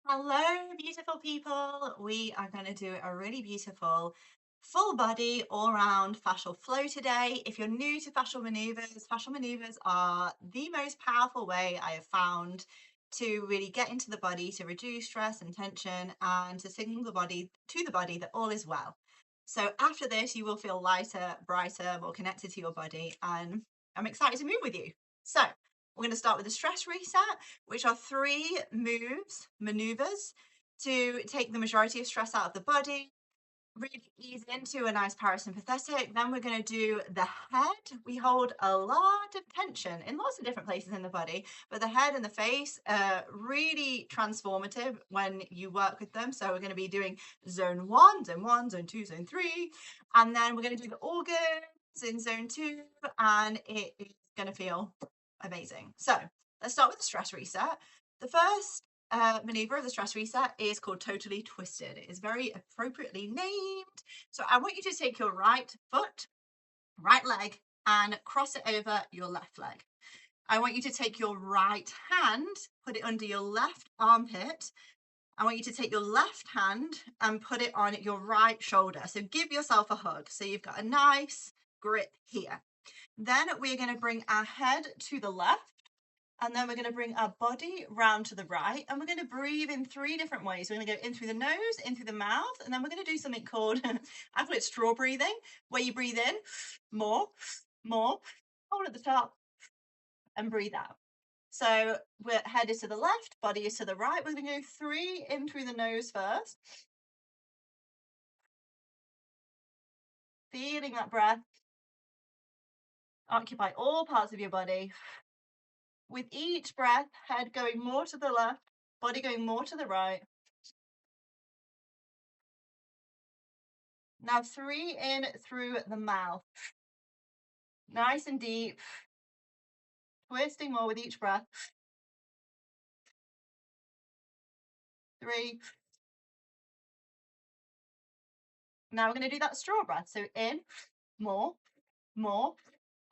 Hello, beautiful people. We are going to do a really beautiful full body all round fascial flow today. If you're new to fascial maneuvers are the most powerful way I have found to really get into the body, to reduce stress and tension, and to signal the body to the body that all is well. So after this, you will feel lighter, brighter, more connected to your body, and I'm excited to move with you. So we're going to start with a stress reset, which are three maneuvers to take the majority of stress out of the body, really ease into a nice parasympathetic. Then we're going to do the head. We hold a lot of tension in lots of different places in the body, but the head and the face are really transformative when you work with them. So we're going to be doing zone 1, zone 2, zone 3, and then we're going to do the organs in zone 2, and it is going to feel amazing. So let's start with the stress reset. The first maneuver of the stress reset is called Totally Twisted. It is very appropriately named. So I want you to take your right foot, right leg, and cross it over your left leg. I want you to take your right hand, put it under your left armpit. I want you to take your left hand and put it on your right shoulder. So give yourself a hug. So you've got a nice grip here. Then we're going to bring our head to the left, and then we're going to bring our body round to the right, and we're going to breathe in 3 different ways. We're going to go in through the nose, in through the mouth, and then we're going to do something called, I call it straw breathing, where you breathe in, more, hold at the top, and breathe out. So we're head is to the left, body is to the right. We're going to go 3 in through the nose first. Feeling that breath occupy all parts of your body. With each breath, head going more to the left, body going more to the right. Now 3 in through the mouth. Nice and deep. Twisting more with each breath. 3. Now we're going to do that straw breath. So in, more.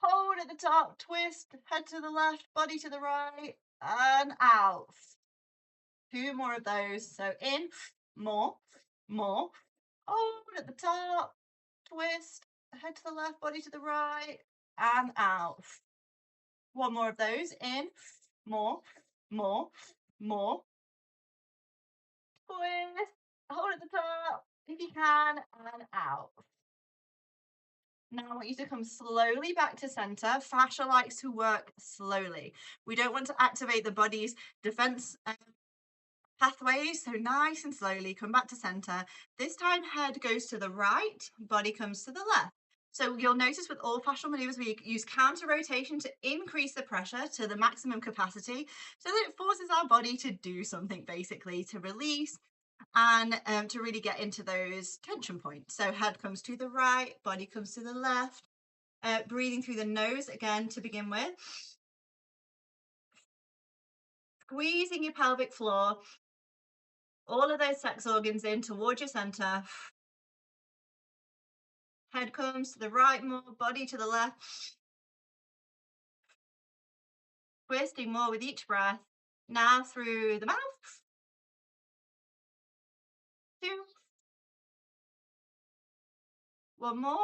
Hold at the top, twist, head to the left, body to the right, and out. 2 more of those. So in, more. Hold at the top, twist, head to the left, body to the right, and out. 1 more of those. In, more. Twist, hold at the top if you can, and out. Now I want you to come slowly back to center. Fascia likes to work slowly. We don't want to activate the body's defense pathways, so nice and slowly come back to center. This time head goes to the right, body comes to the left. So you'll notice with all fascial maneuvers, we use counter rotation to increase the pressure to the maximum capacity so that it forces our body to do something, basically to release and to really get into those tension points. So head comes to the right, body comes to the left. Breathing through the nose again to begin with. Squeezing your pelvic floor, all of those sex organs in towards your center. Head comes to the right more, body to the left. Twisting more with each breath. Now through the mouth. 2. 1 more.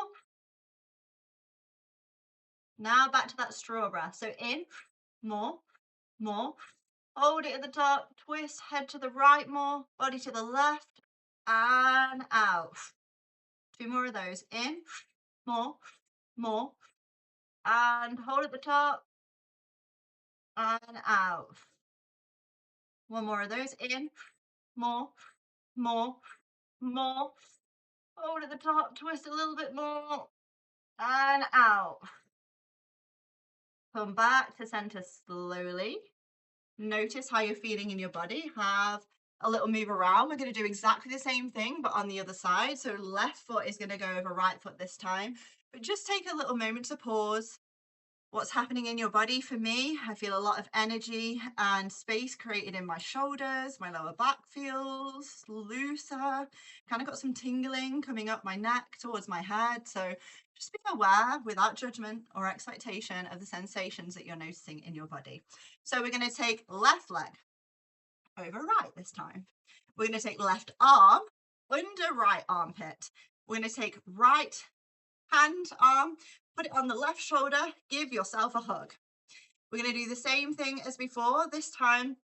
Now back to that straw breath. So in, more. Hold it at the top, twist, head to the right more, body to the left, and out. 2 more of those. In, more, and hold at the top, and out. 1 more of those. In, more. Hold at the top, twist a little bit more, and out. Come back to center slowly. Notice how you're feeling in your body. Have a little move around. We're going to do exactly the same thing, but on the other side. So left foot is going to go over right foot this time. But just take a little moment to pause. What's happening in your body? For me, I feel a lot of energy and space created in my shoulders. My lower back feels looser. Kind of got some tingling coming up my neck towards my head. So just be aware without judgment or expectation of the sensations that you're noticing in your body. So we're going to take left leg. over right this time. We're going to take left arm under right armpit. We're going to take right hand, arm, put it on the left shoulder, give yourself a hug. We're going to do the same thing as before this time.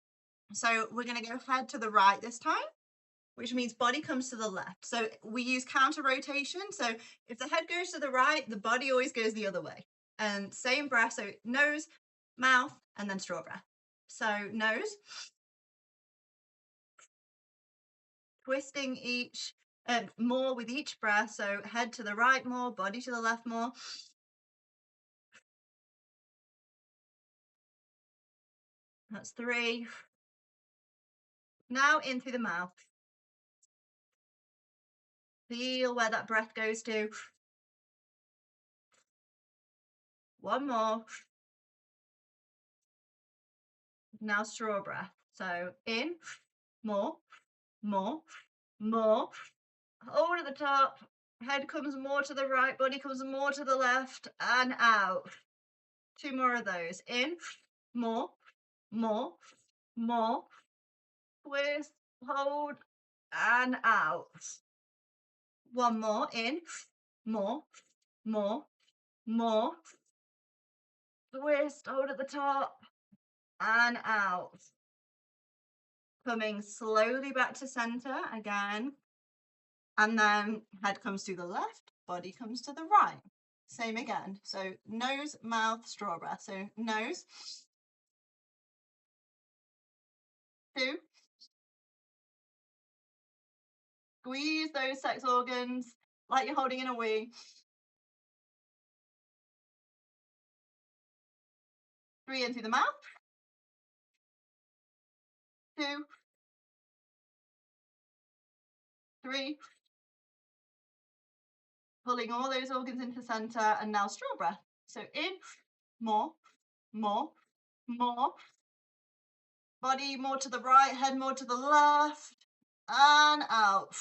So we're going to go head to the right this time, which means body comes to the left. So we use counter rotation. So if the head goes to the right, the body always goes the other way. And same breath, so nose, mouth, and then straw breath. So nose, twisting each, more with each breath. So head to the right more, body to the left more. That's 3. Now in through the mouth. Feel where that breath goes to. 1 more. Now straw breath. So in, more, more, more. Hold at the top. Head comes more to the right, body comes more to the left, and out. 2 more of those. In, more, more, more. Twist, hold, and out. 1 more. In, more, more, more. Twist, hold at the top, and out. Coming slowly back to center again. And then head comes to the left, body comes to the right. Same again. So nose, mouth, straw breath. So nose, 2. Squeeze those sex organs like you're holding in a wee. 3 in through the mouth. 2, 3. Pulling all those organs into center, and now straw breath. So in, more, more, more. Body more to the right, head more to the left, and out.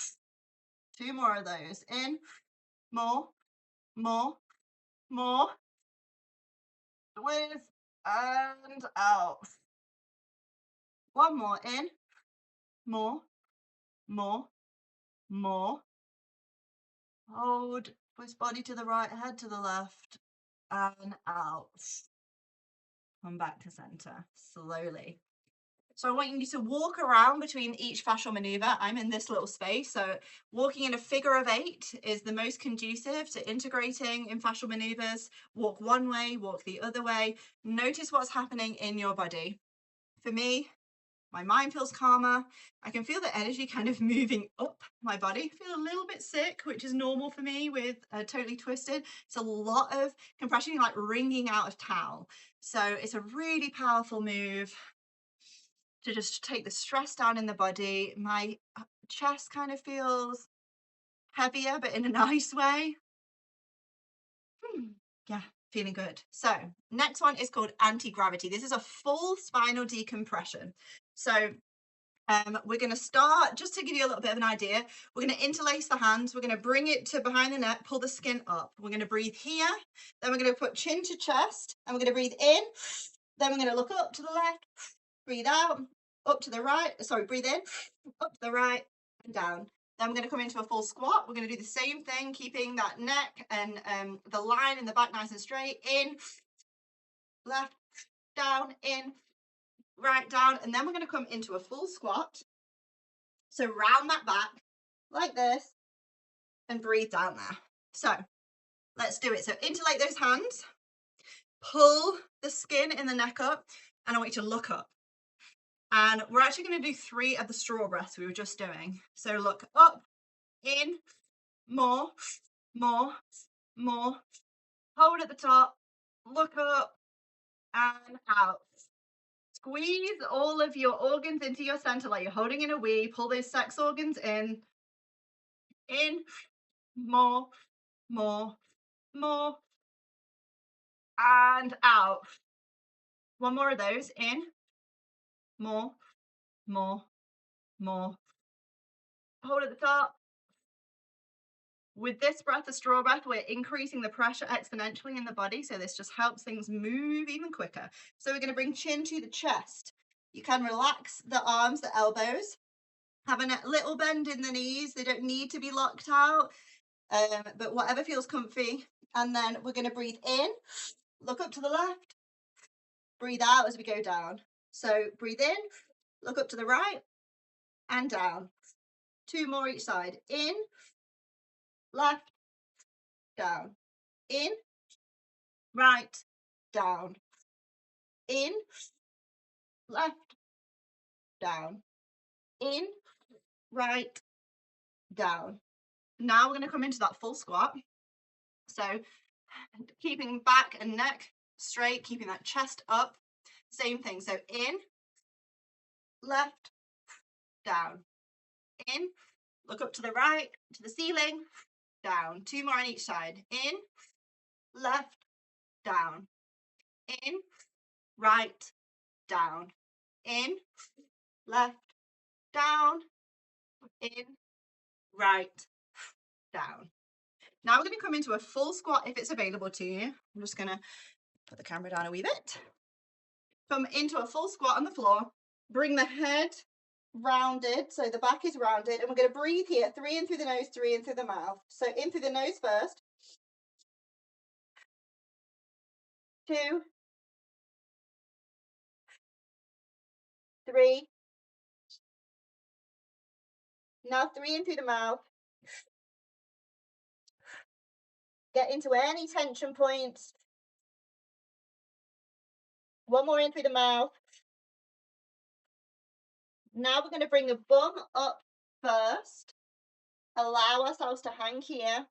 2 more of those. In, more, more, more. Twist, and out. 1 more. In, more, more, more. Hold, twist body to the right, head to the left, and out. Come back to center, slowly. So I want you to walk around between each fascial maneuver. I'm in this little space, so walking in a figure of 8 is the most conducive to integrating in fascial maneuvers. Walk one way, walk the other way. Notice what's happening in your body. For me, my mind feels calmer. I can feel the energy kind of moving up my body. I feel a little bit sick, which is normal for me with totally twisted. It's a lot of compression, like wringing out a towel. So it's a really powerful move to just take the stress down in the body. My chest kind of feels heavier, but in a nice way. Yeah, feeling good. So next one is called anti-gravity. This is a full spinal decompression. So we're going to start, just to give you a little bit of an idea, we're going to interlace the hands. We're going to bring it to behind the neck, pull the skin up. We're going to breathe here. Then we're going to put chin to chest, and we're going to breathe in. Then we're going to look up to the left, breathe out, up to the right. Sorry, breathe in, up to the right, and down. Then we're going to come into a full squat. We're going to do the same thing, keeping that neck and the line in the back nice and straight. In, left, down, in, right, down. And then we're going to come into a full squat. So round that back like this and breathe down there. So let's do it. So interlake those hands, pull the skin in the neck up, and I want you to look up. And we're actually going to do 3 of the straw breaths we were just doing. So look up, in, more, more, more. Hold at the top, look up, and out. Squeeze all of your organs into your center like you're holding in a wee. Pull those sex organs in, more, more, more, and out. 1 more of those. In, more, more, more. Hold at the top. With this breath, the straw breath, we're increasing the pressure exponentially in the body. So this just helps things move even quicker. So we're going to bring chin to the chest. You can relax the arms, the elbows, have a little bend in the knees. They don't need to be locked out, but whatever feels comfy. And then we're going to breathe in, look up to the left, breathe out as we go down. So breathe in, look up to the right and down. 2 more each side. In, left, down. In, right, down. In, left, down. In, right, down. Now we're going to come into that full squat. So keeping back and neck straight, keeping that chest up. Same thing. So in, left, down. In, look up to the right, to the ceiling, down. 2 more on each side. In, left, down. In, right, down. In, left, down. In, right, down. Now we're going to come into a full squat if it's available to you. I'm just going to put the camera down a wee bit. Come into a full squat on the floor. Bring the head rounded, so the back is rounded, and we're going to breathe here. 3 in through the nose, 3 in through the mouth. So in through the nose first. 2, 3. Now 3 in through the mouth. Get into any tension points. 1 more in through the mouth. Now we're going to bring the bum up first. Allow ourselves to hang here,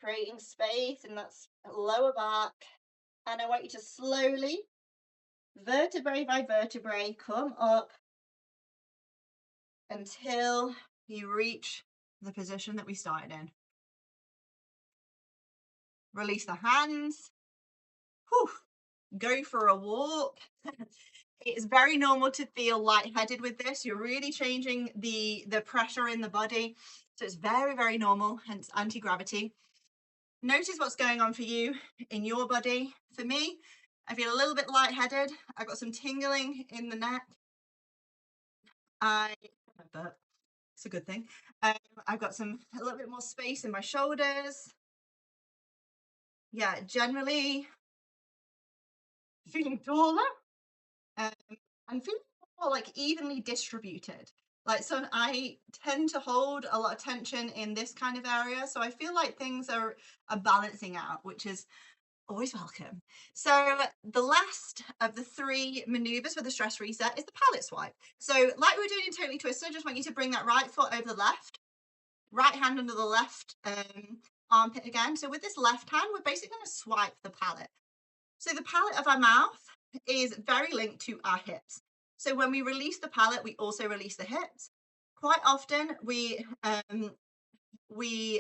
creating space in that lower back. And I want you to slowly, vertebrae by vertebrae, come up until you reach the position that we started in. Release the hands. Whew. Go for a walk. It's very normal to feel lightheaded with this. You're really changing the pressure in the body. So it's very, very normal, hence anti-gravity. Notice what's going on for you in your body. For me, I feel a little bit lightheaded. I've got some tingling in the neck. It's a good thing. I've got a little bit more space in my shoulders. Yeah, generally feeling taller and feeling more like evenly distributed. Like, so I tend to hold a lot of tension in this kind of area. So I feel like things are balancing out, which is always welcome. So the last of the 3 maneuvers for the stress reset is the palette swipe. So like we were doing in Totally Twisted, I just want you to bring that right foot over the left, right hand under the left armpit again. So with this left hand, we're basically going to swipe the palate. So the palate of our mouth is very linked to our hips. So when we release the palate, we also release the hips. Quite often we have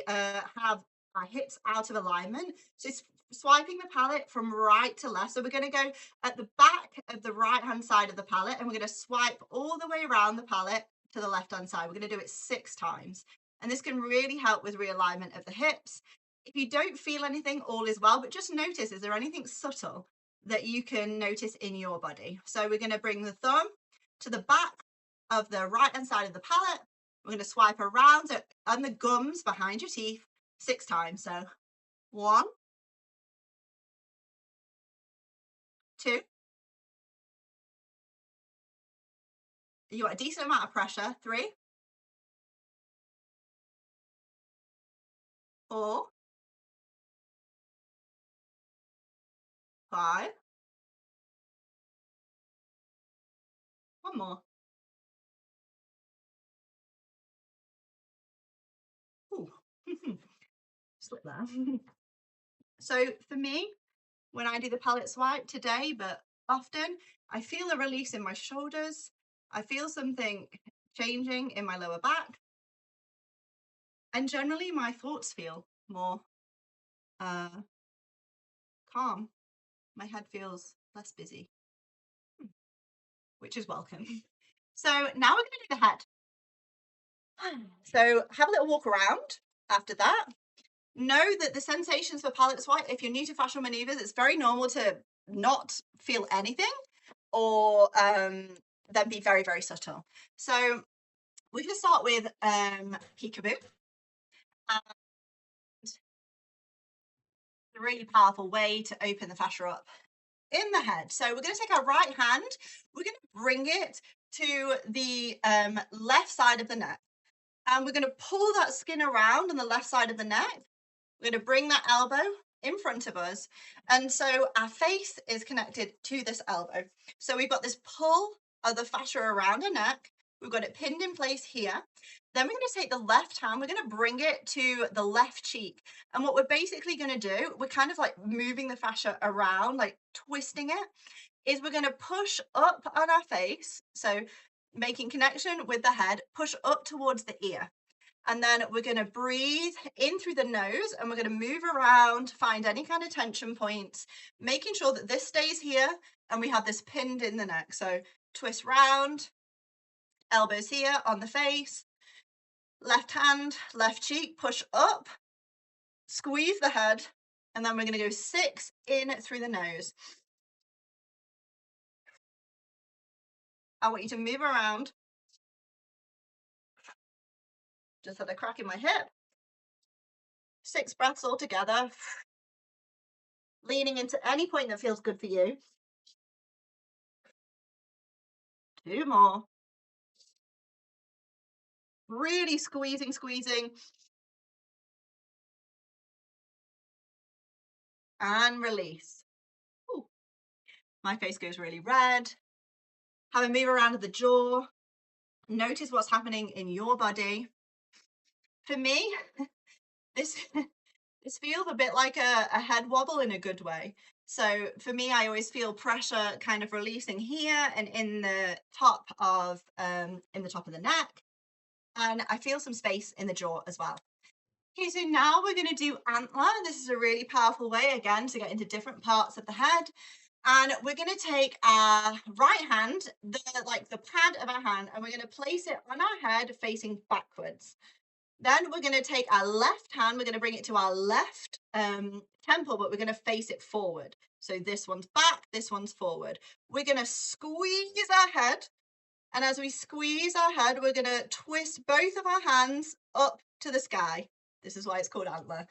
our hips out of alignment. So it's swiping the palate from right to left. So we're going to go at the back of the right hand side of the palate, and we're going to swipe all the way around the palate to the left hand side. We're going to do it 6 times. And this can really help with realignment of the hips. If you don't feel anything, all is well, but just notice, is there anything subtle that you can notice in your body? So we're going to bring the thumb to the back of the right hand side of the palate. We're going to swipe around so on the gums behind your teeth 6 times. So 1, 2. You got a decent amount of pressure. 3, 4, 5. 1 more. Ooh. Slip there. So for me, when I do the palette swipe today, but often, I feel a release in my shoulders. I feel something changing in my lower back. And generally my thoughts feel more calm. My head feels less busy, which is welcome. So now we're going to do the head. So have a little walk around after that. Know that the sensations for palette swipe, if you're new to fascial maneuvers, it's very normal to not feel anything. or then be very, very subtle. So we're going to start with peekaboo. And a really powerful way to open the fascia up in the head. So we're going to take our right hand, we're going to bring it to the left side of the neck, and we're going to pull that skin around on the left side of the neck. We're going to bring that elbow in front of us, and so our face is connected to this elbow. So we've got this pull of the fascia around our neck. We've got it pinned in place here. Then we're going to take the left hand, we're going to bring it to the left cheek. And what we're basically going to do, we're kind of like moving the fascia around, like twisting it, is we're going to push up on our face. So making connection with the head, push up towards the ear. And then we're going to breathe in through the nose, and we're going to move around, find any kind of tension points, making sure that this stays here and we have this pinned in the neck. So twist round, elbows here on the face, left hand, left cheek, push up, squeeze the head, and then we're going to go 6 in through the nose. I want you to move around. Just had a crack in my hip. 6 breaths all together. Leaning into any point that feels good for you. 2 more. Really squeezing, squeezing. And release. Ooh, my face goes really red. Have a move around of the jaw. Notice what's happening in your body. For me, this this feels a bit like a head wobble in a good way. So for me, I always feel pressure kind of releasing here and in the top of the neck, and I feel some space in the jaw as well. Okay, so now we're going to do antler. This is a really powerful way, again, to get into different parts of the head. And we're going to take our right hand, the pad of our hand, and we're going to place it on our head facing backwards. Then we're going to take our left hand, we're going to bring it to our left temple, but we're going to face it forward. So this one's back, this one's forward. We're going to squeeze our head. And as we squeeze our head, we're going to twist both of our hands up to the sky. This is why it's called antler.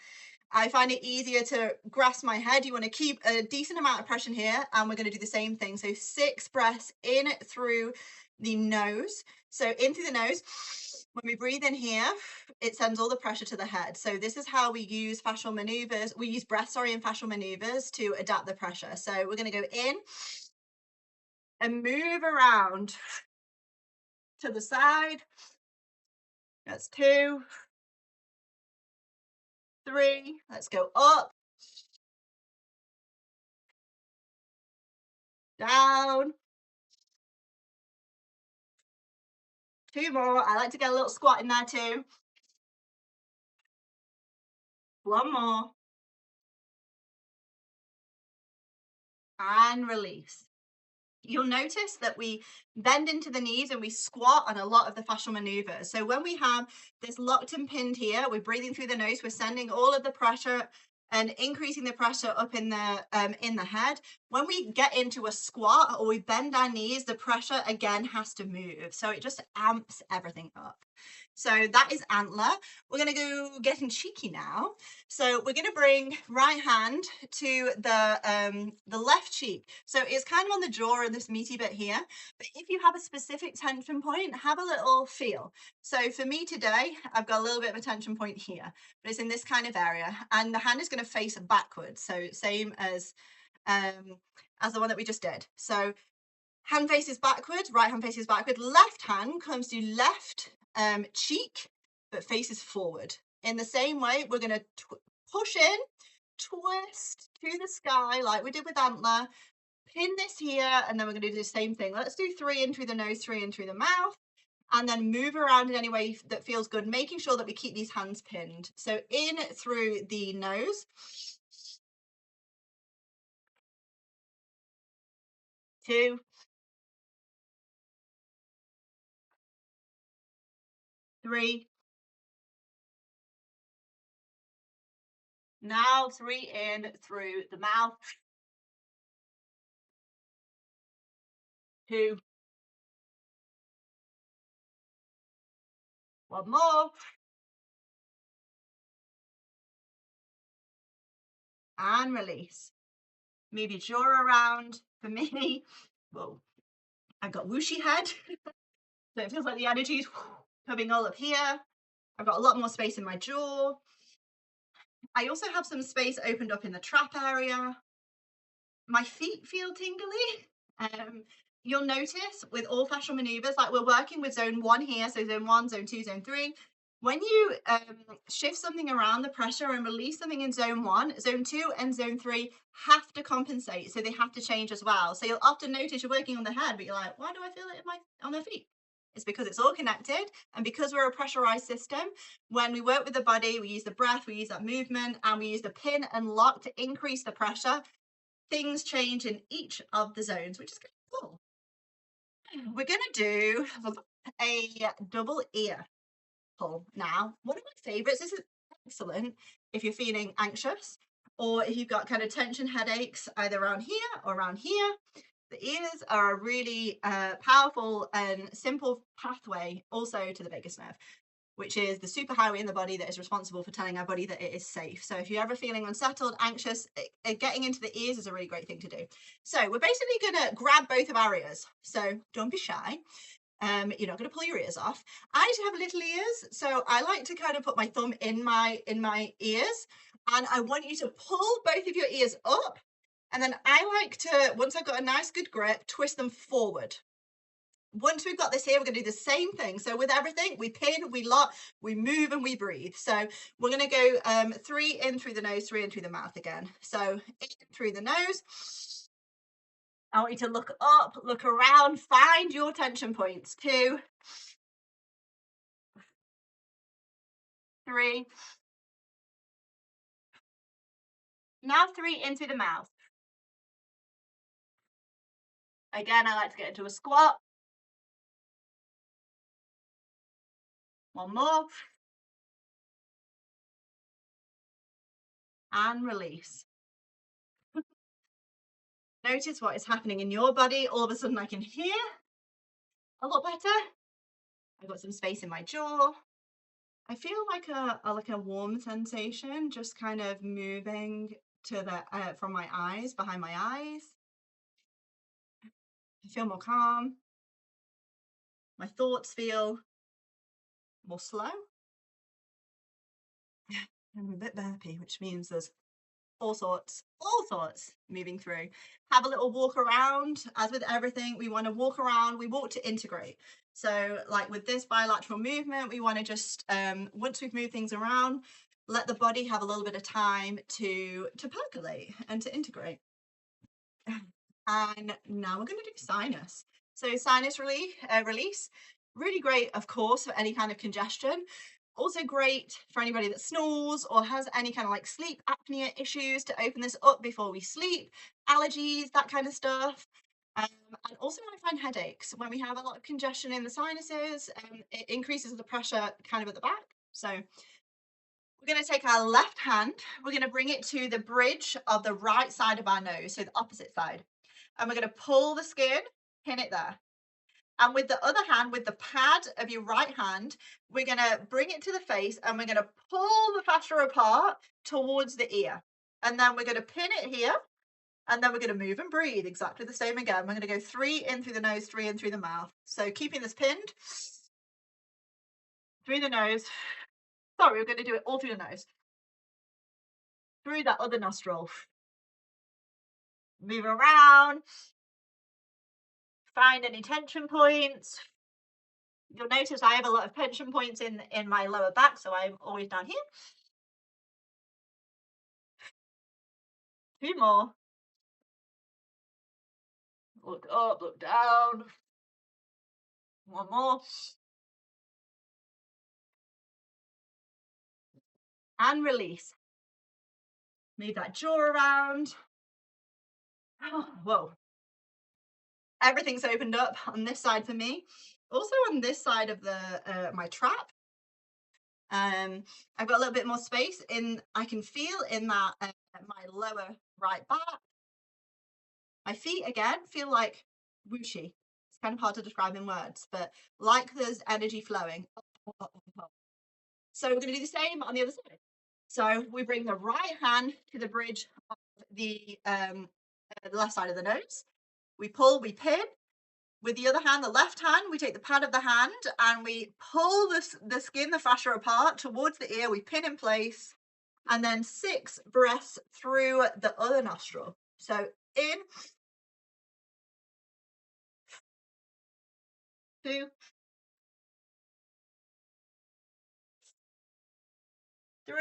I find it easier to grasp my head. You want to keep a decent amount of pressure here, and we're going to do the same thing. So 6 breaths in through the nose. So in through the nose. When we breathe in here, it sends all the pressure to the head. So this is how we use fascial maneuvers. We use breath, in fascial maneuvers to adapt the pressure. So we're going to go in and move around to the side. That's 2, 3. Let's go up, down. 2 more. I like to get a little squat in there too. 1 more. And release. You'll notice that we bend into the knees and we squat on a lot of the fascial maneuvers. So when we have this locked and pinned here, we're breathing through the nose, we're sending all of the pressure and increasing the pressure up in the head. When we get into a squat or we bend our knees, the pressure again has to move. So it just amps everything up. So that is antler. We're going to go getting cheeky now. So we're going to bring right hand to the left cheek. So it's kind of on the jaw in this meaty bit here. But if you have a specific tension point, have a little feel. So for me today, I've got a little bit of a tension point here, but it's in this kind of area. And the hand is going to face backwards. So same as the one that we just did. So hand faces backward, right hand faces backward, left hand comes to left cheek, but faces forward. In the same way, we're going to push in, twist to the sky like we did with antler, pin this here, and then we're going to do the same thing. Let's do 3 in through the nose, 3 in through the mouth, and then move around in any way that feels good, making sure that we keep these hands pinned. So in through the nose. 2, 3. Now 3 in through the mouth. 2. One more. And release. Move your jaw around. For me, whoa, I've got whooshy head. So it feels like the energy's coming all up here. I've got a lot more space in my jaw. I also have some space opened up in the trap area. My feet feel tingly. You'll notice with all fascial maneuvers, like we're working with zone 1 here, so zone 1, zone 2, zone 3. When you shift something around the pressure and release something in zone 1, zone 2 and zone 3 have to compensate, so they have to change as well. So you'll often notice you're working on the head, but you're like, why do I feel it on my feet? It's because it's all connected, and because we're a pressurized system, when we work with the body, we use the breath, we use that movement, and we use the pin and lock to increase the pressure. Things change in each of the zones, which is kind of cool. We're going to do a double ear pull now. One of my favorites. This is excellent if you're feeling anxious or if you've got kind of tension headaches either around here or around here. The ears are a really powerful and simple pathway also to the vagus nerve, which is the superhighway in the body that is responsible for telling our body that it is safe. So if you're ever feeling unsettled, anxious, getting into the ears is a really great thing to do. So we're basically going to grab both of our ears. So don't be shy. You're not going to pull your ears off. I have little ears, so I like to kind of put my thumb in my ears, and I want you to pull both of your ears up, and then I like to, once I've got a nice good grip, twist them forward. Once we've got this here, we're going to do the same thing. So with everything, we pin, we lock, we move, and we breathe. So we're going to go 3 in through the nose, 3 in through the mouth again. So in through the nose. I want you to look up, look around, find your tension points. 2, 3. Now 3 in through the mouth. Again, I like to get into a squat. One more. And release. Notice what is happening in your body. All of a sudden I can hear a lot better. I've got some space in my jaw. I feel like a warm sensation just kind of moving to the from my eyes, behind my eyes. I feel more calm. My thoughts feel more slow. I'm a bit burpy, which means there's all thoughts moving through. Have a little walk around. As with everything, we want to walk around. We walk to integrate. So like with this bilateral movement, we want to just, once we've moved things around, let the body have a little bit of time to percolate and to integrate. And now we're going to do sinus. So sinus release, really great, of course, for any kind of congestion. Also great for anybody that snores or has any kind of like sleep apnea issues to open this up before we sleep, allergies, that kind of stuff. And also when I find headaches, when we have a lot of congestion in the sinuses, it increases the pressure kind of at the back. So we're going to take our left hand, we're going to bring it to the bridge of the right side of our nose, so the opposite side. And we're going to pull the skin, pin it there. And with the other hand, with the pad of your right hand, we're going to bring it to the face and we're going to pull the fascia apart towards the ear. And then we're going to pin it here. And then we're going to move and breathe exactly the same again. We're going to go 3 in through the nose, 3 in through the mouth. So keeping this pinned through the nose. Sorry, we're going to do it all through the nose. Through that other nostril. Move around. Find any tension points. You'll notice I have a lot of tension points in my lower back, so I'm always down here. 2 more. Look up, look down. 1 more. And release. Move that jaw around. Whoa. Everything's opened up on this side for me. Also on this side of the my trap. I've got a little bit more space in, I can feel in that my lower right back. My feet again feel like whooshy. kind of hard to describe in words, but like there's energy flowing. So we're going to do the same on the other side. So we bring the right hand to the bridge of the left side of the nose. We pull, we pin. With the other hand, the left hand, we take the pad of the hand and we pull the skin, the fascia apart towards the ear. We pin in place, and then 6 breaths through the other nostril. So in, 2, 3,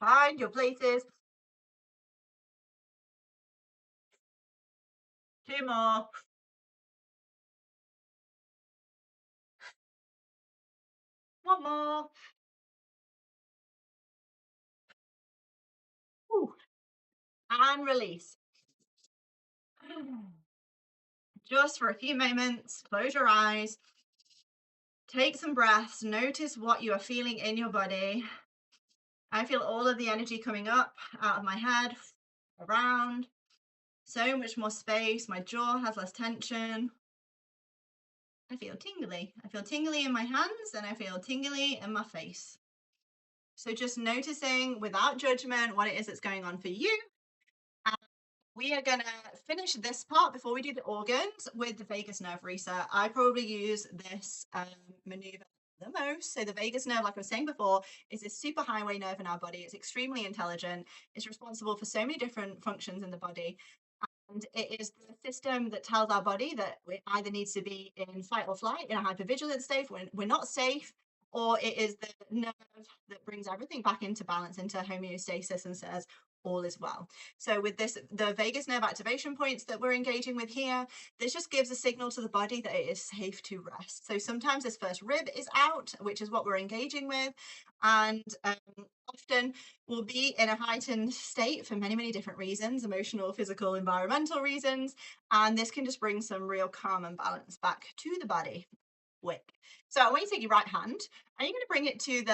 find your places. 2 more. 1 more. Ooh. And release. Just for a few moments, close your eyes, take some breaths, notice what you are feeling in your body. I feel all of the energy coming up out of my head, around, so much more space. My jaw has less tension. I feel tingly. I feel tingly in my hands and I feel tingly in my face. So just noticing without judgment what it is that's going on for you. And we are going to finish this part before we do the organs with the vagus nerve reset. I probably use this maneuver the most. So the vagus nerve, like I was saying before, is this super highway nerve in our body. It's extremely intelligent. It's responsible for so many different functions in the body. And it is the system that tells our body that it either needs to be in fight or flight, in a hypervigilant state when we're not safe, or it is the nerve that brings everything back into balance, into homeostasis, and says all is well. So with this, the vagus nerve activation points that we're engaging with here, this just gives a signal to the body that it is safe to rest. So sometimes this first rib is out, which is what we're engaging with, and often we'll be in a heightened state for many, many different reasons, emotional, physical, environmental reasons, and this can just bring some real calm and balance back to the body. Quick. So I want you to take your right hand and you're going to bring it to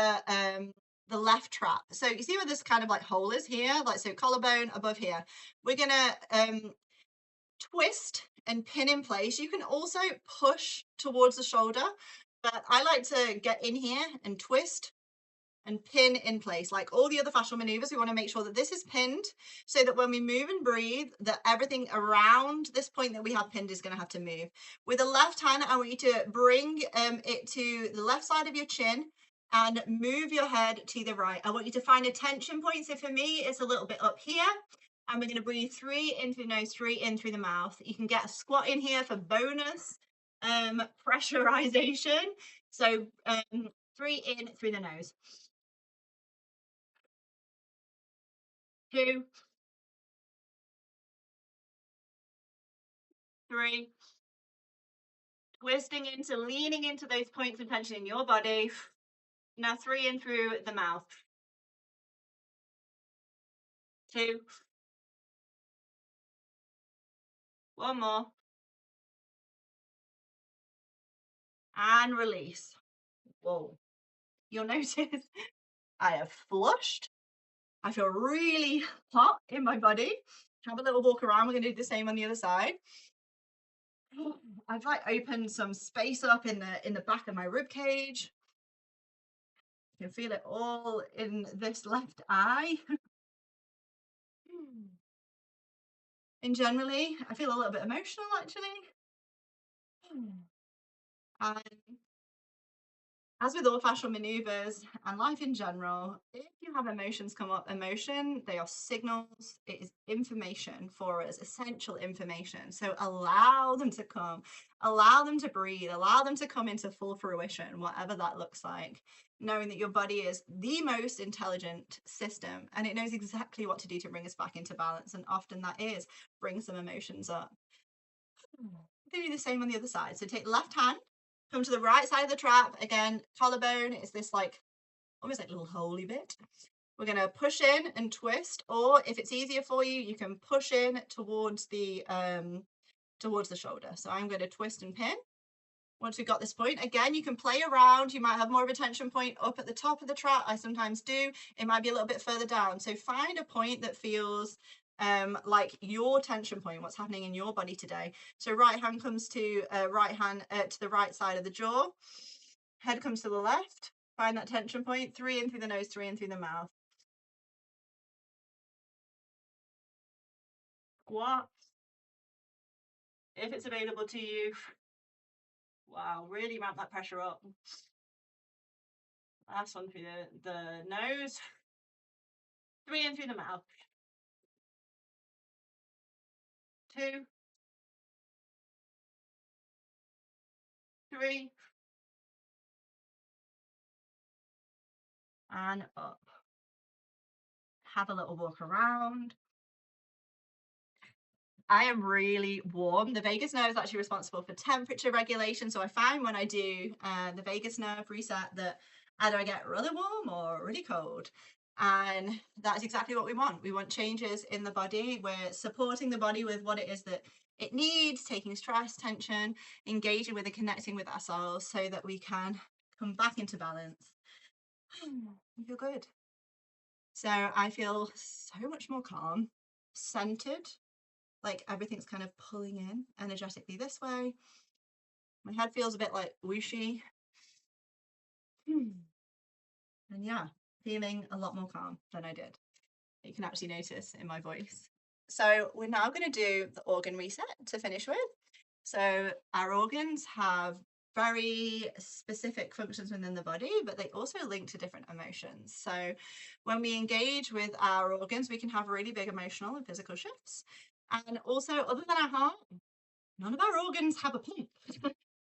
the left trap. So you see where this kind of like hole is here, like so collarbone above here. We're going to twist and pin in place. You can also push towards the shoulder, but I like to get in here and twist and pin in place. Like all the other fascial maneuvers, we want to make sure that this is pinned so that when we move and breathe, that everything around this point that we have pinned is going to have to move. With the left hand, I want you to bring it to the left side of your chin and move your head to the right. I want you to find a tension point. So for me, it's a little bit up here. And we're going to breathe 3 in through the nose, 3 in through the mouth. You can get a squat in here for bonus pressurization. So 3 in through the nose. 2, 3, twisting into, leaning into those points of tension in your body. Now 3 in through the mouth. 2, 1 more. And release. Whoa. You'll notice I have flushed. I feel really hot in my body. Have a little walk around. We're going to do the same on the other side. I've like opened some space up in the back of my rib cage. You can feel it all in this left eye. And generally, I feel a little bit emotional actually. And as with all fascial maneuvers and life in general, if you have emotions come up, they are signals, it is information for us, essential information. So allow them to come, allow them to breathe, allow them to come into full fruition, whatever that looks like, knowing that your body is the most intelligent system and it knows exactly what to do to bring us back into balance. And often that is bring some emotions up. Do the same on the other side. So take the left hand, come to the right side of the trap. Again, collarbone is this like almost like little holy bit. We're going to push in and twist, or if it's easier for you, you can push in towards the shoulder. So I'm going to twist and pin. Once we've got this point, again, you can play around. You might have more of a tension point up at the top of the trap. I sometimes do. It might be a little bit further down. So find a point that feels like your tension point, what's happening in your body today. So right hand comes to to the right side of the jaw, head comes to the left, find that tension point, 3 in through the nose, 3 in through the mouth. Squat, if it's available to you. Wow, really ramp that pressure up. Last one through the nose, 3 in through the mouth, 2, 3, and up. Have a little walk around. I am really warm. The vagus nerve is actually responsible for temperature regulation. So I find when I do the vagus nerve reset that either I get really warm or really cold. And that's exactly what we want. We want changes in the body. We're supporting the body with what it is that it needs, taking stress, tension, engaging with and connecting with ourselves so that we can come back into balance. I feel good. So I feel so much more calm, centered, like everything's kind of pulling in energetically this way. My head feels a bit like whooshy. And yeah, feeling a lot more calm than I did. You can actually notice in my voice. So we're now going to do the organ reset to finish with. So our organs have very specific functions within the body, but they also link to different emotions. So when we engage with our organs, we can have really big emotional and physical shifts. And also, other than our heart, none of our organs have a pump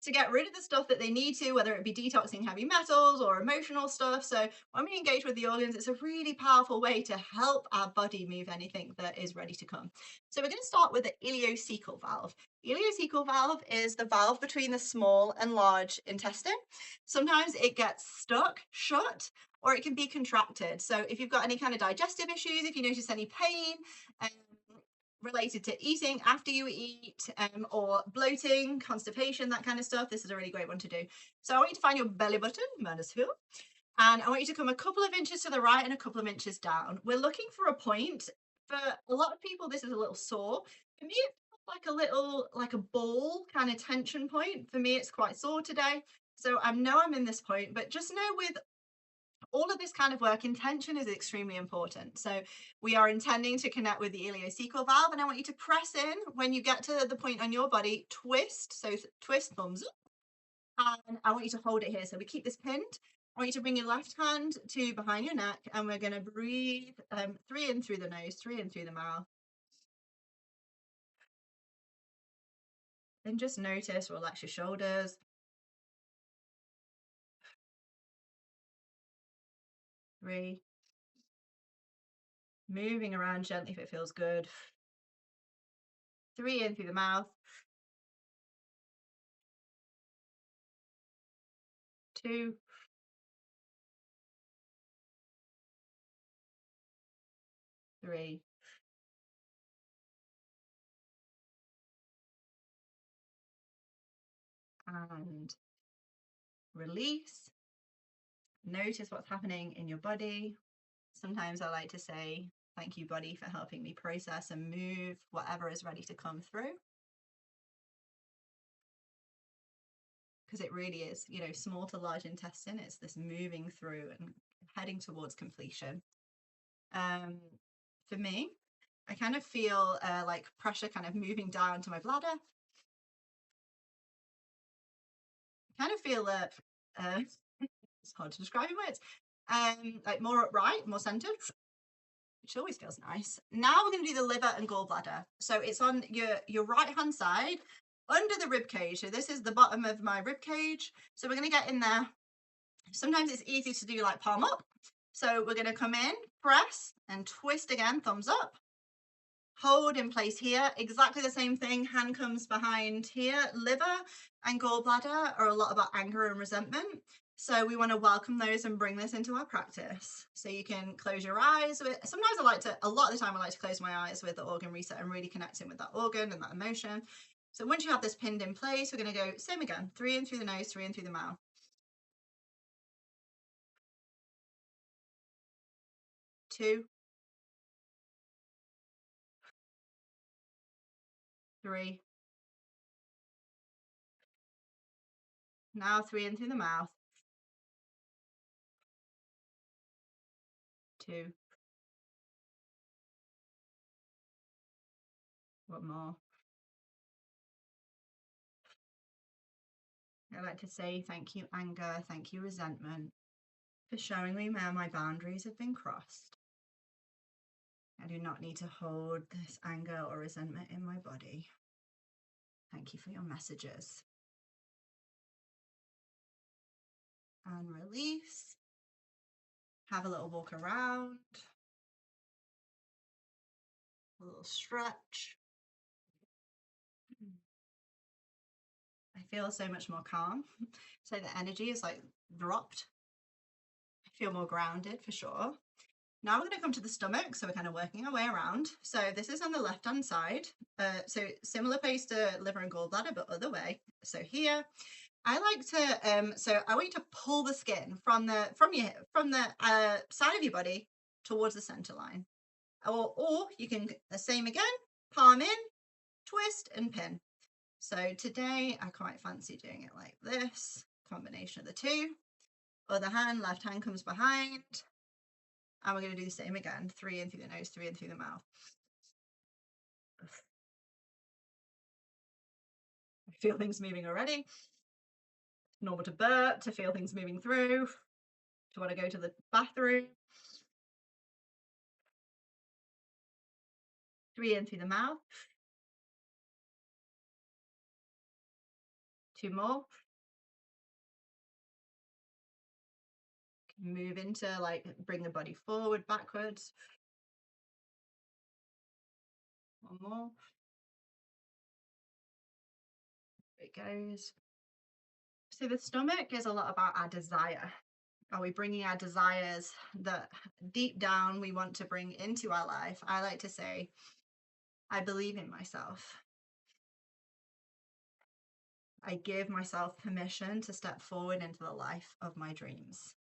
to get rid of the stuff that they need to, whether it be detoxing heavy metals or emotional stuff. So when we engage with the organs, it's a really powerful way to help our body move anything that is ready to come. So we're going to start with the ileocecal valve. The ileocecal valve is the valve between the small and large intestine. Sometimes it gets stuck shut or it can be contracted. So if you've got any kind of digestive issues, if you notice any pain, um, related to eating after you eat, or bloating, constipation, that kind of stuff, this is a really great one to do. So I want you to find your belly button, minus here, and I want you to come a couple of inches to the right and a couple of inches down. We're looking for a point. For a lot of people, this is a little sore. For me, it's like a little, like a ball kind of tension point. For me, it's quite sore today. So I know I'm in this point, but just know with all of this kind of work, intention is extremely important. So we are intending to connect with the ileocecal valve, and I want you to press in. When you get to the point on your body, twist. So twist, thumbs up, and I want you to hold it here. So we keep this pinned. I want you to bring your left hand to behind your neck, and we're going to breathe 3 in through the nose, 3 in through the mouth. Then just notice, relax your shoulders. 3. Moving around gently if it feels good. 3 in through the mouth. 2. 3. And release. Notice what's happening in your body. Sometimes I like to say, thank you, body, for helping me process and move whatever is ready to come through. Because it really is, you know, small to large intestine, it's this moving through and heading towards completion. For me, I kind of feel like pressure kind of moving down to my bladder. I kind of feel that it's hard to describe in words. Like more upright, more centered, which always feels nice. Now we're going to do the liver and gallbladder. So it's on your right hand side under the rib cage. So this is the bottom of my rib cage. So we're going to get in there. Sometimes it's easy to do like palm up. So we're going to come in, press and twist again, thumbs up. Hold in place here, exactly the same thing. Hand comes behind here. Liver and gallbladder are a lot about anger and resentment. So we want to welcome those and bring this into our practice. So you can close your eyes. Sometimes a lot of the time I like to close my eyes with the organ reset and really connect in with that organ and that emotion. So once you have this pinned in place, we're going to go same again, 3 in through the nose, 3 in through the mouth. 2, 3. Now 3 in through the mouth. 2. 1 more. I like to say thank you, anger, thank you, resentment, for showing me where my boundaries have been crossed. I do not need to hold this anger or resentment in my body. Thank you for your messages. And release. Have a little walk around. A little stretch. I feel so much more calm. So the energy is like dropped. I feel more grounded for sure. Now we're going to come to the stomach. So we're kind of working our way around. So this is on the left-hand side. So similar pace to liver and gallbladder, but other way. So here, I like to, so I want you to pull the skin from the side of your body towards the center line. Or you can, the same again, palm in, twist and pin. So today I quite fancy doing it like this, combination of the two. Other hand, left hand comes behind. And we're going to do the same again. 3 in through the nose, 3 in through the mouth. I feel things moving already. Normal to burp, to feel things moving through. To want to go to the bathroom. 3 in through the mouth. 2 more. Move into like, bring the body forward, backwards. 1 more. It goes. So the stomach is a lot about our desire. Are we bringing our desires that deep down we want to bring into our life? I like to say, I believe in myself. I give myself permission to step forward into the life of my dreams.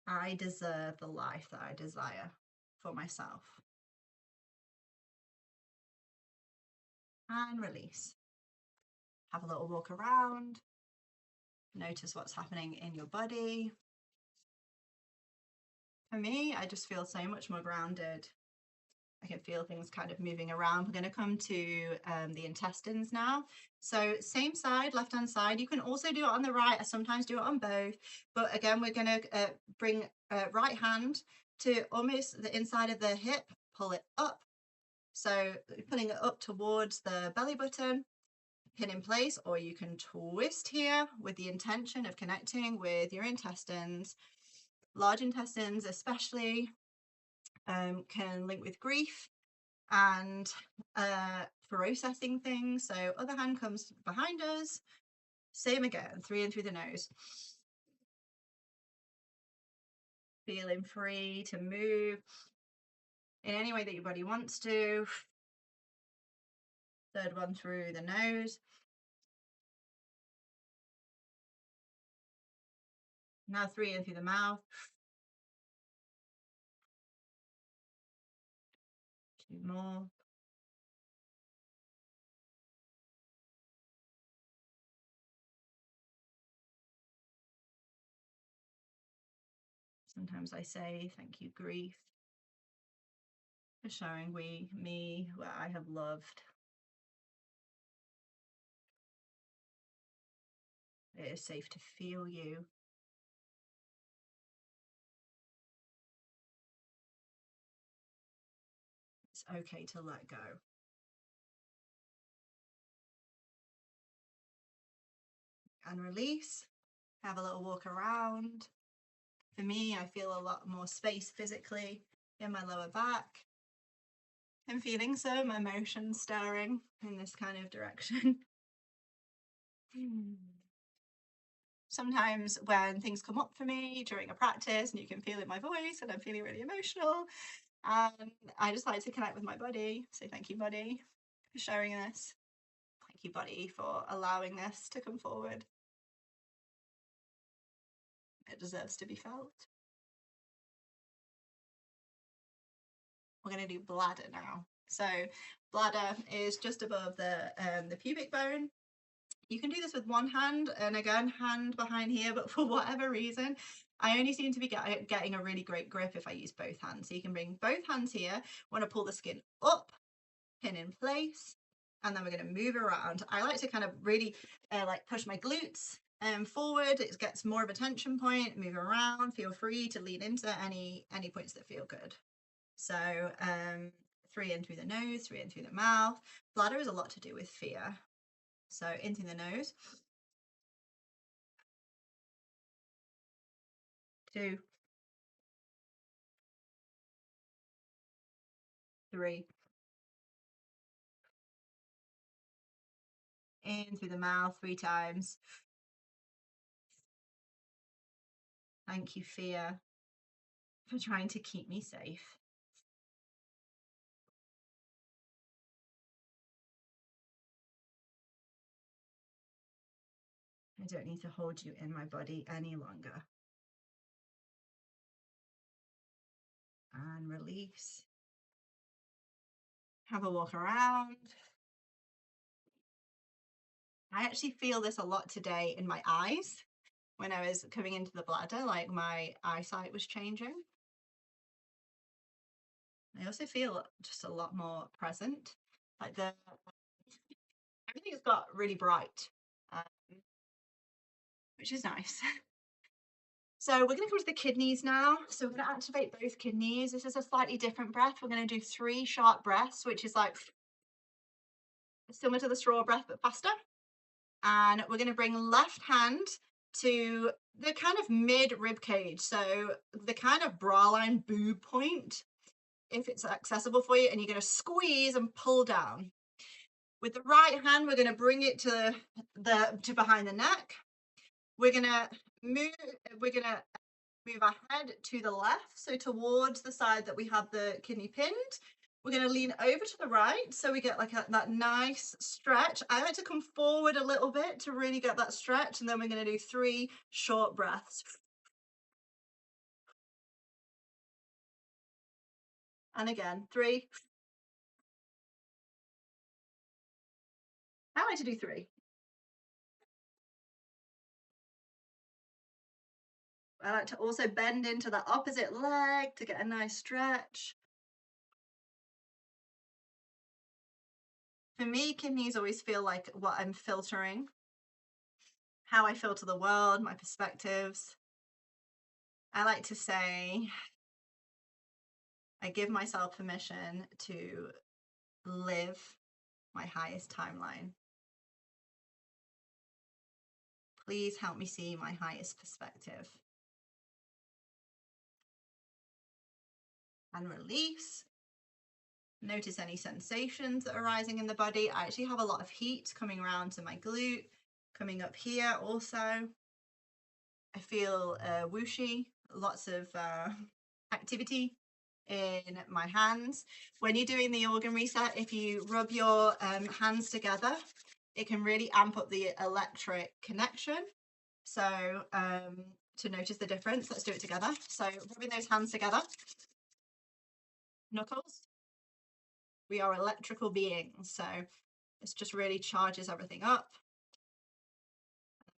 I deserve the life that I desire for myself. And release. Have a little walk around. Notice what's happening in your body. For me, I just feel so much more grounded. I can feel things kind of moving around. We're going to come to the intestines now. So same side, left-hand side. You can also do it on the right. I sometimes do it on both. But again, we're going to bring right hand to almost the inside of the hip, pull it up. So pulling it up towards the belly button, pin in place, or you can twist here with the intention of connecting with your intestines. Large intestines especially can link with grief and processing things. So other hand comes behind us. Same again, 3 in through the nose. Feeling free to move in any way that your body wants to. Third one through the nose. Now 3 in through the mouth. 2 more. Sometimes I say thank you, grief, for showing me where I have loved. It is safe to feel you. It's okay to let go. And release. Have a little walk around. For me, I feel a lot more space physically in my lower back. I'm feeling some emotion stirring in this kind of direction. Sometimes when things come up for me during a practice and you can feel it in my voice and I'm feeling really emotional, and I just like to connect with my body. So thank you, body, for sharing this. Thank you, body, for allowing this to come forward. It deserves to be felt. we're going to do bladder now. So bladder is just above the pubic bone. You can do this with one hand, and again, hand behind here, but for whatever reason, I only seem to be getting a really great grip if I use both hands. So you can bring both hands here, want to pull the skin up, pin in place, and then we're going to move around. I like to kind of really like push my glutes forward. It gets more of a tension point. Move around. Feel free to lean into any points that feel good. So 3 in through the nose, 3 in through the mouth. Bladder is a lot to do with fear. So in through the nose. 2, 3. In through the mouth 3 times. Thank you, fear, for trying to keep me safe. I don't need to hold you in my body any longer. And release. Have a walk around. I actually feel this a lot today in my eyes. When I was coming into the bladder, like my eyesight was changing. I also feel just a lot more present. Like everything's got really bright, which is nice. So we're going to come to the kidneys now. So we're going to activate both kidneys. This is a slightly different breath. We're going to do 3 sharp breaths, which is like similar to the straw breath, but faster. And we're going to bring left hand to the kind of mid rib cage. So the kind of bra line boob point, if it's accessible for you, and you're going to squeeze and pull down. With the right hand, we're going to bring it to behind the neck. We're going to move our head to the left, so towards the side that we have the kidney pinned. We're going to lean over to the right, so we get like that nice stretch. I like to come forward a little bit to really get that stretch, and then we're going to do 3 short breaths. And again, 3. I like to do 3. I like to also bend into the opposite leg to get a nice stretch. For me, kidneys always feel like what I'm filtering, how I filter the world, my perspectives. I like to say, I give myself permission to live my highest timeline. Please help me see my highest perspective. And release. Notice any sensations that are rising in the body. I actually have a lot of heat coming around to my glute, coming up here also. I feel whooshy, lots of activity in my hands. When you're doing the organ reset, if you rub your hands together, it can really amp up the electric connection. So to notice the difference, let's do it together. So rubbing those hands together, knuckles. We are electrical beings, so this just really charges everything up.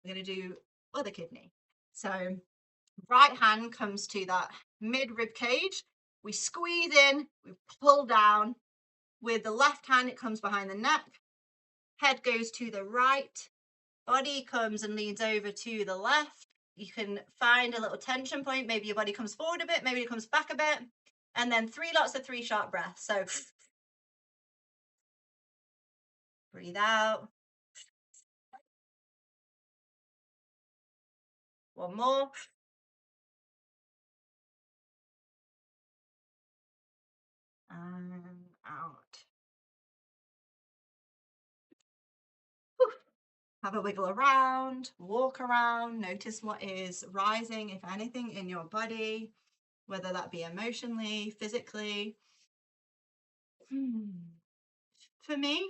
I'm going to do other kidney. So right hand comes to that mid rib cage. We squeeze in, we pull down. With the left hand, it comes behind the neck. Head goes to the right. Body comes and leans over to the left. You can find a little tension point. Maybe your body comes forward a bit, maybe it comes back a bit. And then 3 lots of 3 sharp breaths. So breathe out. 1 more. And out. Whew. Have a wiggle around, walk around, notice what is rising, if anything, in your body, whether that be emotionally, physically. For me,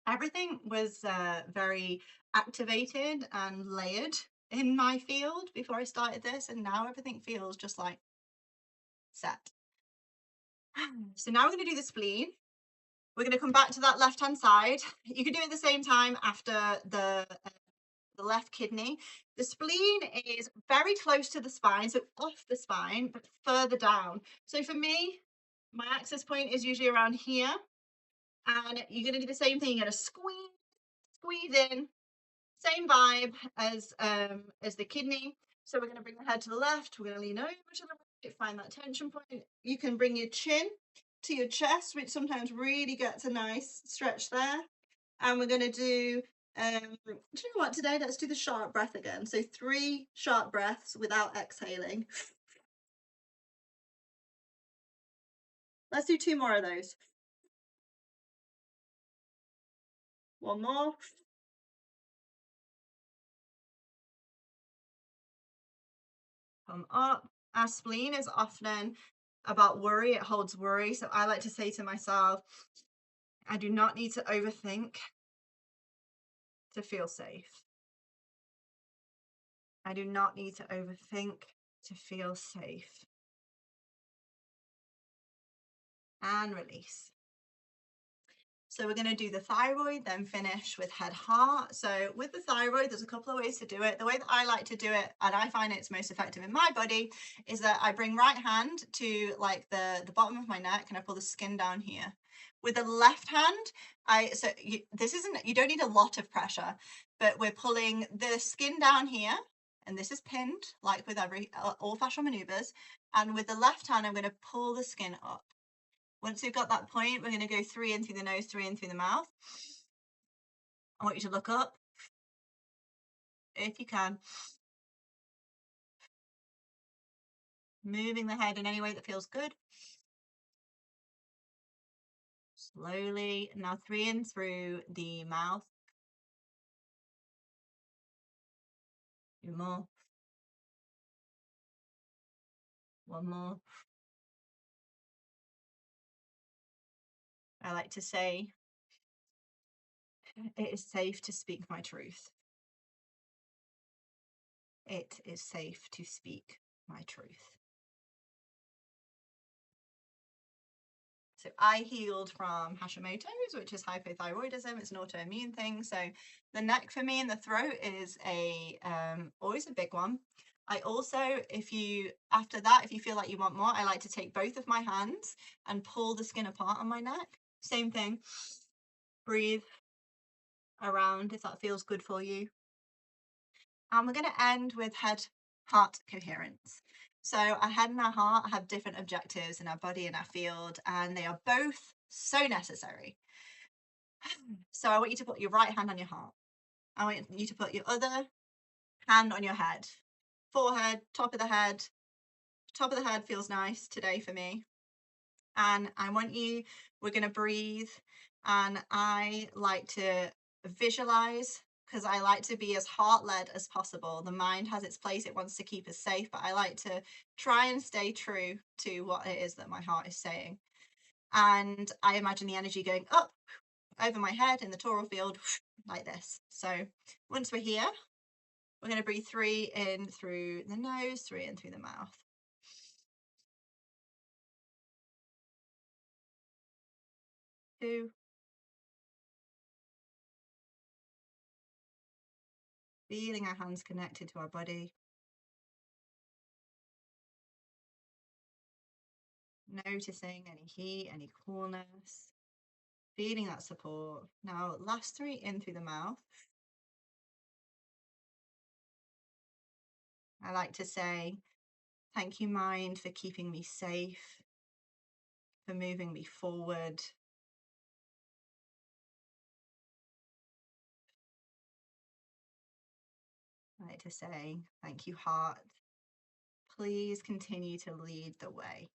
everything was very activated and layered in my field before I started this, and now everything feels just like set. So now we're going to do the spleen. We're going to come back to that left-hand side. You can do it at the same time after the left kidney. The spleen is very close to the spine, so off the spine, but further down. So for me, my access point is usually around here. And you're going to do the same thing. You're going to squeeze in, same vibe as the kidney. So we're going to bring the head to the left. We're going to lean over to the right, find that tension point. You can bring your chin to your chest, which sometimes really gets a nice stretch there. And we're going to do, do you know what, today let's do the sharp breath again. So 3 sharp breaths without exhaling. Let's do 2 more of those. One more. Come up. Our spleen is often about worry. It holds worry. So I like to say to myself, I do not need to overthink to feel safe. I do not need to overthink to feel safe. And release. So we're going to do the thyroid, then finish with head heart. So with the thyroid, there's a couple of ways to do it. The way that I like to do it, and I find it's most effective in my body, is that I bring right hand to like the bottom of my neck and I pull the skin down here. With the left hand, you don't need a lot of pressure, but we're pulling the skin down here, and this is pinned, like with all fascial maneuvers. And with the left hand, I'm going to pull the skin up. Once you've got that point, we're going to go 3 in through the nose, 3 in through the mouth. I want you to look up, if you can. Moving the head in any way that feels good. Slowly. Now 3 in through the mouth. 2 more. 1 more. I like to say, it is safe to speak my truth. It is safe to speak my truth. So I healed from Hashimoto's, which is hypothyroidism. It's an autoimmune thing. So the neck for me and the throat is always a big one. I also, after that, if you feel like you want more, I like to take both of my hands and pull the skin apart on my neck. Same thing. Breathe around if that feels good for you. And we're going to end with head heart coherence. So our head and our heart have different objectives in our body and our field, and they are both so necessary. So I want you to put your right hand on your heart. I want you to put your other hand on your head. Forehead, top of the head. Top of the head feels nice today for me. And we're going to breathe. And I like to visualize, because I like to be as heart-led as possible. The mind has its place. It wants to keep us safe, but I like to try and stay true to what it is that my heart is saying. And I imagine the energy going up over my head in the toral field like this. So once we're here, we're going to breathe 3 in through the nose, 3 in through the mouth. 2. Feeling our hands connected to our body. Noticing any heat, any coolness. Feeling that support. Now, last 3 in through the mouth. I like to say, thank you, mind, for keeping me safe, for moving me forward. I like to say, thank you, heart. Please continue to lead the way.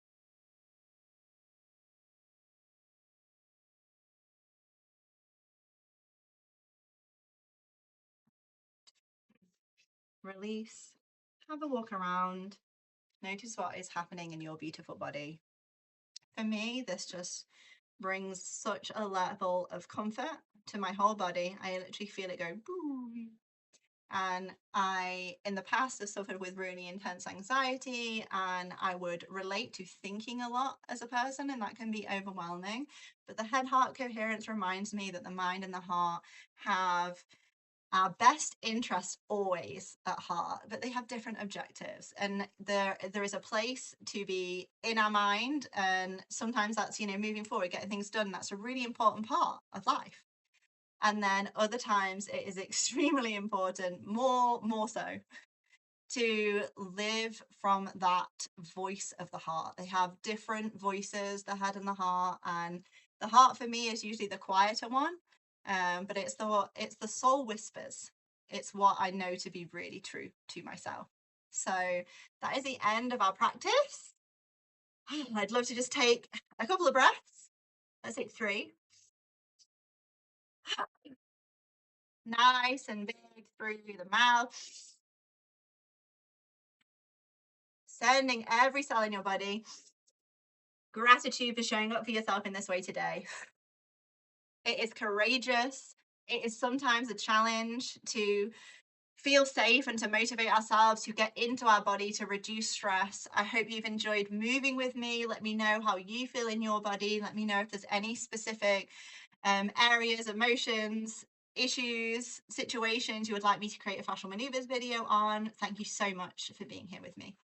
Release. Have a walk around. Notice what is happening in your beautiful body. For me, this just brings such a level of comfort to my whole body. I literally feel it go boom. And I, in the past, have suffered with really intense anxiety, and I would relate to thinking a lot as a person, and that can be overwhelming. But the head heart coherence reminds me that the mind and the heart have our best interests always at heart, but they have different objectives. And there is a place to be in our mind, and sometimes that's, you know, moving forward, getting things done. That's a really important part of life. And then other times it is extremely important, more so, to live from that voice of the heart. They have different voices, the head and the heart, and the heart for me is usually the quieter one. But it's the soul whispers. It's what I know to be really true to myself. So that is the end of our practice. I'd love to just take a couple of breaths. Let's take 3. Nice and big through the mouth, sending every cell in your body gratitude for showing up for yourself in this way today. It is courageous. It is sometimes a challenge to feel safe and to motivate ourselves to get into our body to reduce stress. I hope you've enjoyed moving with me. Let me know how you feel in your body. Let me know if there's any specific areas, emotions, issues, situations you would like me to create a fascial maneuvers video on. Thank you so much for being here with me.